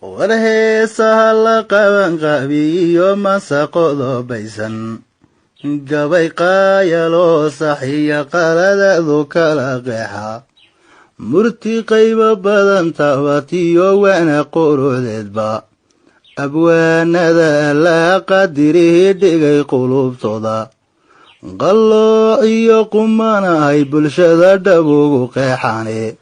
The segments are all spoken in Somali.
warheesaha la qaban qabiyo masaqodo baysan gabay qaayaloo saxiya qaladadu kala qeexa murti qayba badan tabatiyo wana qorodeedba abwaanada la qadirihi dhigay qulubtooda qallo iyo qumanahay bulshada dhabugu qeexane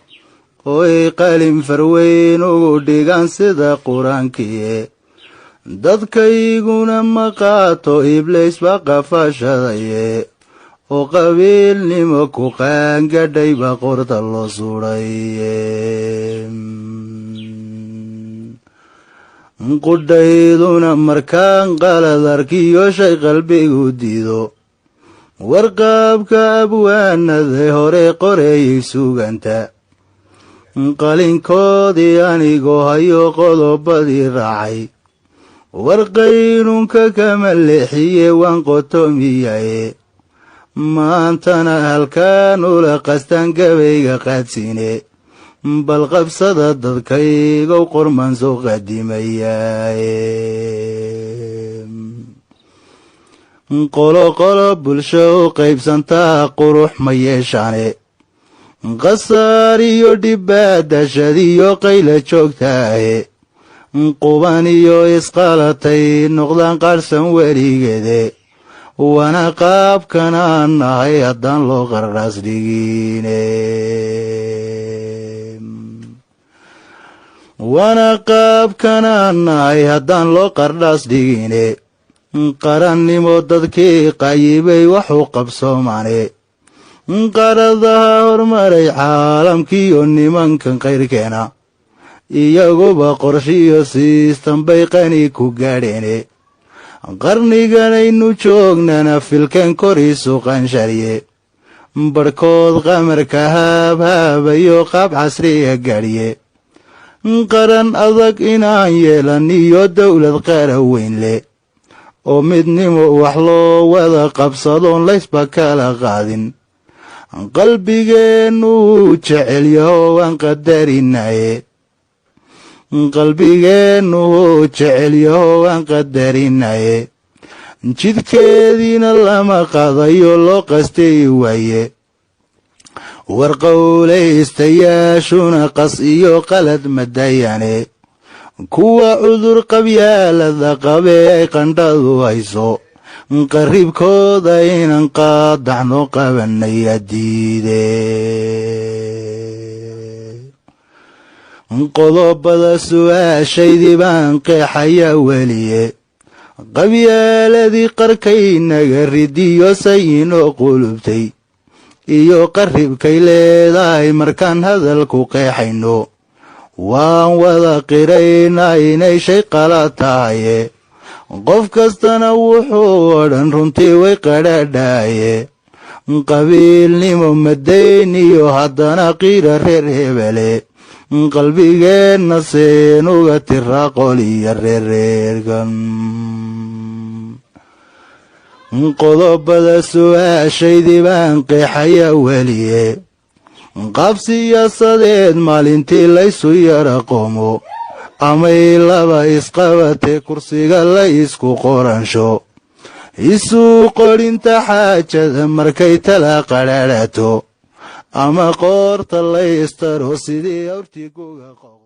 oy qalin farweyn ugu dhigan sida quraankiye dadkayguna ma qaato iblis ba qafashadaye oo qabiilnimo ku qaangadhay ba qorta loo suudhaye qudhayduna markaan qalad arkiyo shay qalbigu diido warqaabka abwaanada hore qoreeyay suganta qalinkoodii anigoo hayo qodobadii raacay warqaynunka kama leexiye waan qotomiyaye maantana halkaan ula qastaan gabayga qaadsiine bal qabsada dadkaygow qormaan soo qadimayaye qolo bulsho u qaybsantaa qurux ma yeeshaane qasaar iyo dhibaadashadiyo qayla joogtaahe quban iyo isqalatay noqdaan qaadhsan weligeede wana qaabkanaan nahay haddaan loo qardhaas dhigine wana qaabkanaan nahay haddaan loo qardhaas dhigine qarannimo dadkii qayibay waxu qabsoomane qaradaha hormaray caalamkiiyo nimankan qayrkeena iyaguba qorshiyo siistan bay qani ku gaadheene qarniganaynu joognana filkan koriisu qanshariye barhkood qamarka haabhaabayo qaab casriga gaadhiye qaran adag inaan yeelan iyo dawlad qara weyn leh oo midnimo wax loo wada qabsadoon laysba kala qaadin qalbigeennu jecel yaho waan qadarinaye qalbigeennu jecel yaho waan qadarinaye jidkeediina lama qadayo loo qastay waaye warqowlaystayaashuna qas iyo qalad madayane kuwa cudur qabyaalada qabe ay qandhadu hayso qaribkooda inan qaadacno qabanaya diide qodobada su'aashaydii baan qeexaya weliye qabyaaladii qarkaynaga ridiyo sayinoo qulubtay iyo qaribkay leedahay markaan hadalku qeexayno waan wada qiraynaa inay shay qala tahaye qof kastana wuxuu odhan runtii way qadhaadhaaye qabiilnimo madayniyo haddana qiira reer hebele qalbigeenna seenuga tira qoliya reerreerkan qodobada su'aashaydii baan qeexaya weliye qaab siyaasadeed maalintii laysu yara qoomo amay laba isqabatee kursiga la isku qoransho isu qorinta xaajada markay tala qadhaadhato ama qoorta la istaro sidii awrtii guga qow